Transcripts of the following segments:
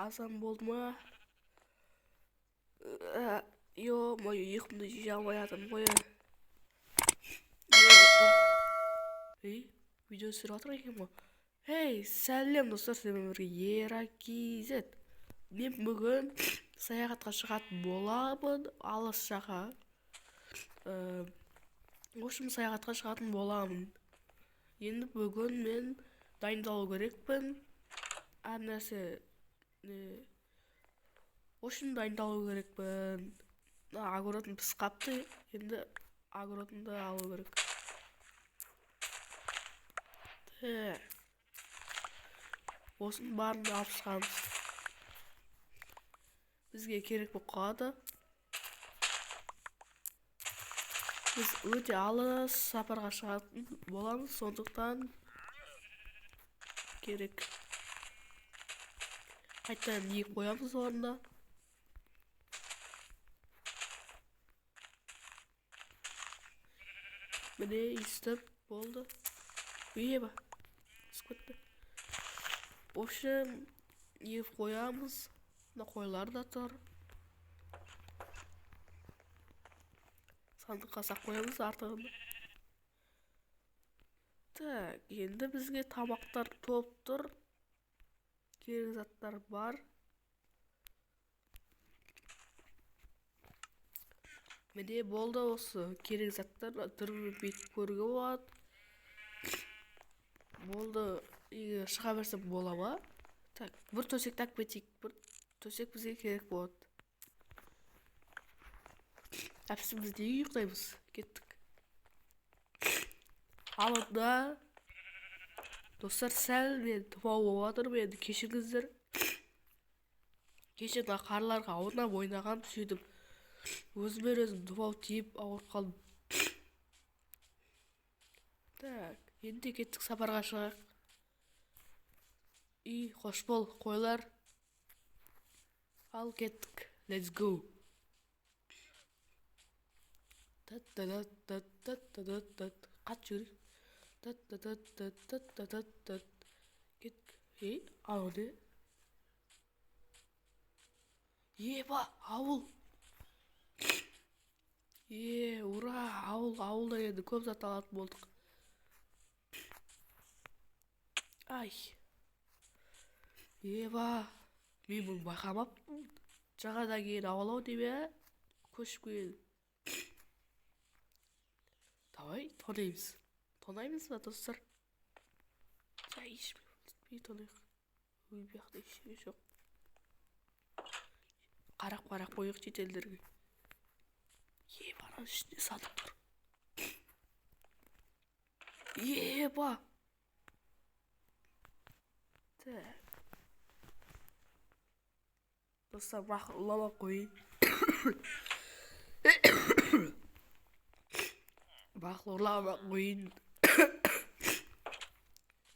азан болды ма? Ё-моё, ұйқымды жей алмай жатырмын ғой. Видео түсіріп жатыр екен ғой. Сәлем достар, сіздермен бірге Еракизет. Мен бүгін саяхатқа шығатын боламын, алыс жаққа. Саяхатқа шығатын боламын. Енді бүгін мен дайындалу керекпін. Әр нәрсе дайындалу керекпін. Огородым пысқапты, енді огородымды алу керек. Осының барын алып шығамыз. Бізге керек болып қалады. Біз өте алыс сапарға шығатын боламыз, сондықтан керек. Қайтадан егіп қоямыз орнына. Міне естіп болды. Еба. Скотты. В общем, егіп қоямыз. Мына қойлар да тұр. Сандыққа сақ қоямыз артығында. Так, енді бізге тамақтар топ тұр. Керек заттар бар. Міне болды осы керек заттар түрін бетіп көруге болады. Болды, шыға берсем бола ма? Так, бір төсек тәк бетейік. Бір төсек бізге керек болады. Әпсі біз неге ұйықтаймыз? Кеттік. Алында достар, сәл мен тұмау болып жатыр, енді кешіріңіздер. Кеше қарларға аунап ойнаған, сөйтіп өзімен өзім тұмау тиіп ауырып қалдым. Так, енді кеттік, сапарға шығайық. Қош бол, қойлар. Ал кеттік. Let's go. Қат жүрек. Кеттік. Ау не? Еба, ауыл. Ура, ауылда енді көп зат алатын болдық. Еба, мен бұны байқамаппын. Жағадан кейін ауылау деме, көшіп келді. Давай, тонаймыз. Тонаймыз ба, достар? Ешпей тонайық. Өйбіяқта ешпей жоқ. Қарап қойық шетелдерге. Ебаның ішінде сандық тұр. Еба! Так. Достар, ұламап қойын. Ұламап қойын.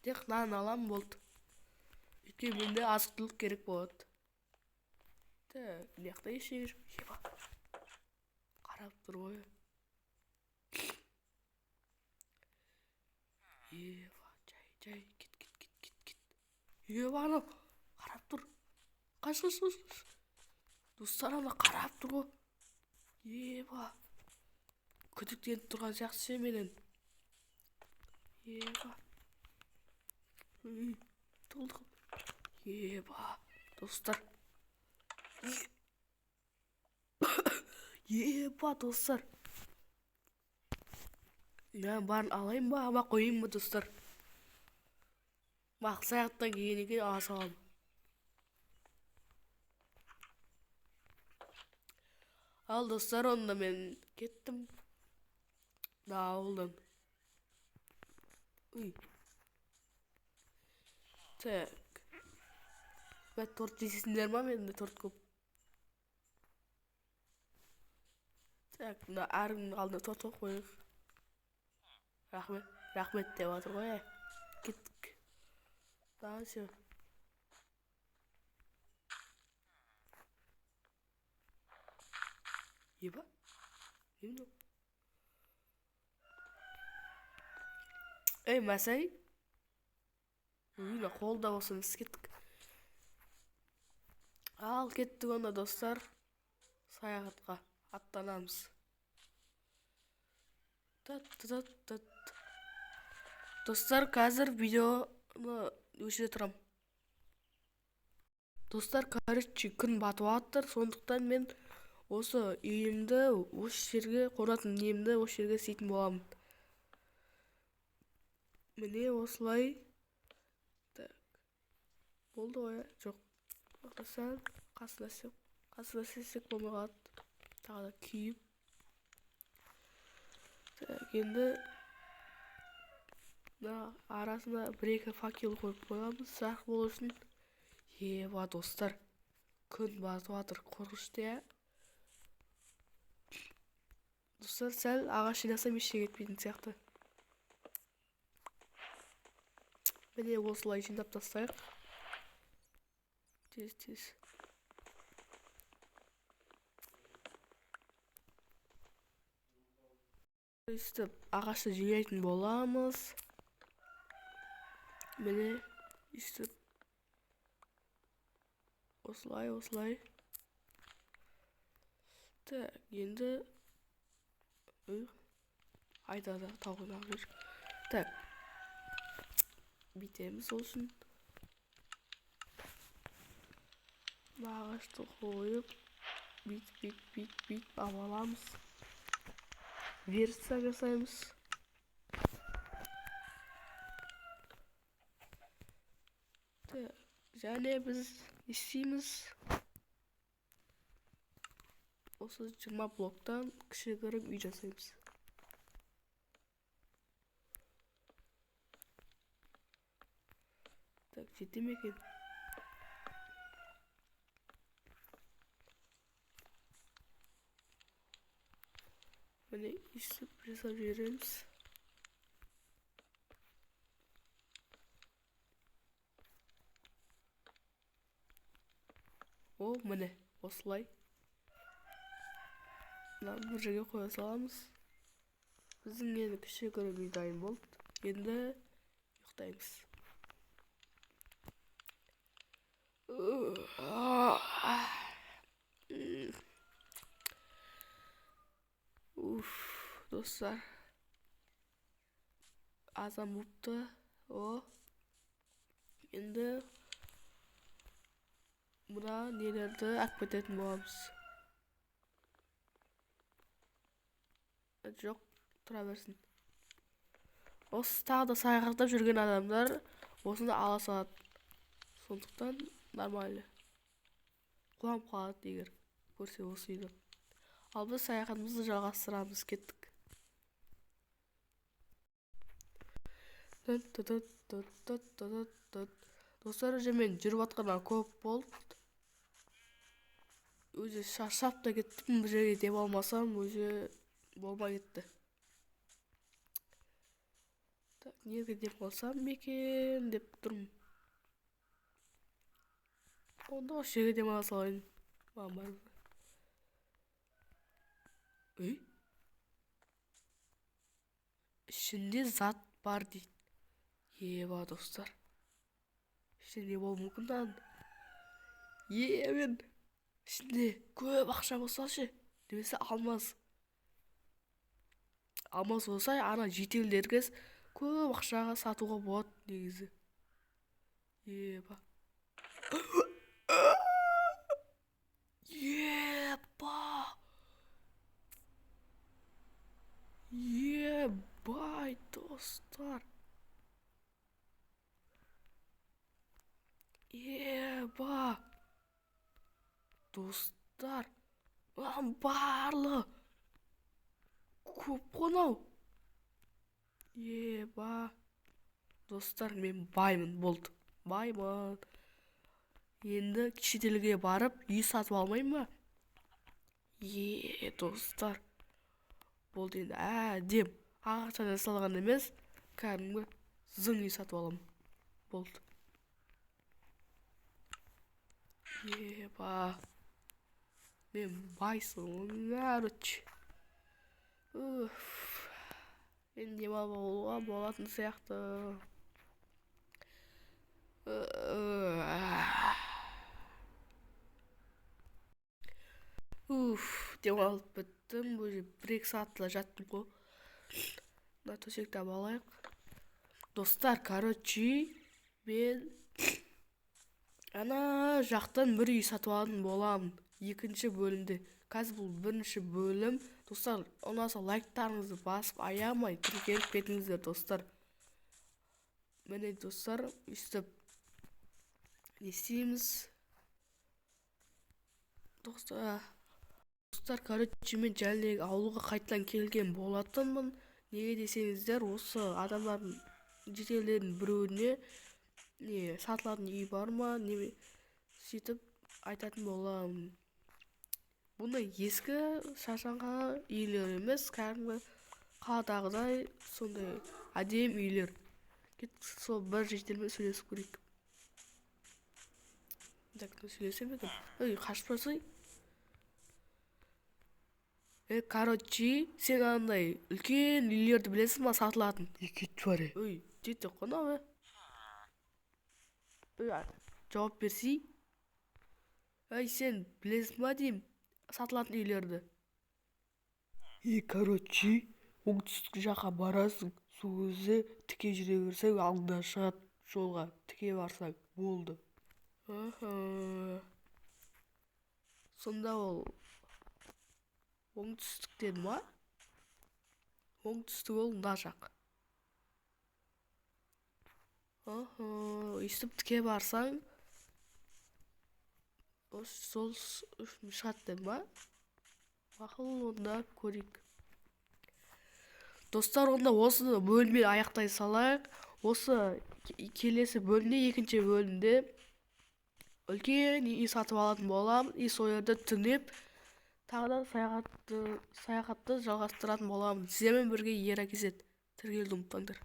Тек нан алам болды. Өйткені менде азық-түлік керек болады. Так, мияқта ешеге жоқ. Еба. Қарап тұр ғой. Еба, жай, кет. Еба, анау, қарап тұр. Қаш. Достар, ана қарап тұр ғой. Еба. Күдіктеніп тұрған сияқты ше менен. Еба. Толдық. Еба, достар. Еба, достар. Мен барын алайын ба, ама қойын ба, достар? Бақ, саяқтан кейін ала салам. Ал, достар, онда мен кеттім. Да, ауылдан. Так. Бәт торт жесесіңдер ма? Менде торт көп. Так, мына әрінің алдына торт қойық. Рахмет деп атыр ғой. Кеттік. Да, все. Еба? Емді? Мәсәй? Қолда болсын, біз кеттік. Ал кеттік онда достар, саяхатқа аттанамыз. Достар, қазір видеоны өшіре тұрам. Достар, короче, күн батып жатыр, сондықтан мен осы үйімді осы жерге қонатын немді осы жерге істейтін боламын. Міне осылай. Болды ғой, жоқ. Сәл қасына сесек болмай қалады. Тағы да күйіп. Енді арасына бір-екі факел қойып қоямыз, жарық болу үшін. Еба достар, күн батып жатыр, қорқынышты иә. Достар, сәл ағаш жинасам ештеңе етпейтін сияқты. Міне осылай жинап тастайық. Тез. Өстіп ағашты жинайтын боламыз. Міне өстіп осылай. Так, енді айдада тауына жүр. Так, бүйтеміз ол үшін. Ағашты қойып бүйт аламыз. Версия жасаймыз. Және біз істейміз. Осы 20 блоктан кішігірім үй жасаймыз. Так, жете ме екен? Міне үстіп жасап жібереміз. О, міне осылай. Бір жерге қоя саламыз. Біздің енді кішігірім үй дайын болды. Енді ұйықтаймыз. Достар, азан болыпты. Енді мына нелерді алып кететін боламыз. Жоқ, тұра берсін. Осы тағы да саяхаттап жүрген адамдар осыны ала салады. Сондықтан нормально. Құлап қалады егер көрсе осы үйді. Ал біз саяхатымызды жалғастырамыз, кеттік. Достар, мен жүріп атқаннан көп болды. Өзі шаршап та кеттім, бір жерге деп алмасам, өзі болмай кетті. Неге деп алсам бекен деп тұрмын. Онда осы жерге деп ала салайын. Ішінде зат бар дейді. Еба достар. Ішінде не болу мүмкін? Мен ішінде көп ақша болса ше, немесе алмаз. Алмаз болса, ана жетелдерге көп ақшаға сатуға болады негізі. Еба. Ебай, достар. Еба. Достар. Барлы. Көп қонау. Еба. Достар, мен баймын, болды. Баймын. Енді шетелге барып, үй сатып алмайым ба? Достар. Болды енді әдем. Ағаштан жасалған емес, кәдімгі зың үй сатып аламын. Болды. Еба. Мен байсың, короче. Енді демалып алуға болатын сияқты. демалып біттім. Уже 1-2 сағатта жаттым ғой. Мына төсекті алайық. Достар, короче, мен ана жақтан бір үй сатып алатын боламын. Екінші бөлімде. Қазір бұл бірінші бөлім. Достар, ұнаса лайктарыңызды басып аямай тіркеліп кетіңіздер, достар. Міне, достар, үстіп не істейміз? Достар, короче, мен жәлдегі ауылға қайтадан келген болатынмын. Неге десеңіздер, осы адамдардың жетелердің біреуіне сатылатын үй бар ма, неме сөйтіп айтатын боламын. Бұндай ескі шашанға үйлер емес, кәдімгі қаладағыдай сондай әдемі үйлер. Сол бір жетелмен сөйлесіп көрейік. Сөйлесем екен. Қашпасай. Короче, сен андай үлкен үйлерді білесің ма сатылатын? Кетіп бар. Жетті қона. Жауап берсей. Сен білесің ма деймін сатылатын үйлерді? Короче, оңтүстік жаққа барасың, сол өзі тіке жүре берсең, алдынан шығады жолға, тіке барсаң, болды. Сонда ол оңтүстіктен ма? Оңтүстік ол мына жақ. Өйстіп тіке барсаң, сол шығады деді ма? Мақұл, онда көрейік. Достар, онда осыны бөлме аяқтай салайық. Осы келесі бөлімде, екінші бөлімде үлкен үй сатып алатын болам. Сол жерде түнеп, тағы да саяхатты жалғастыратын боламын. Сіздермен бірге Еракезет. Тіркелуді ұмытпаңдар.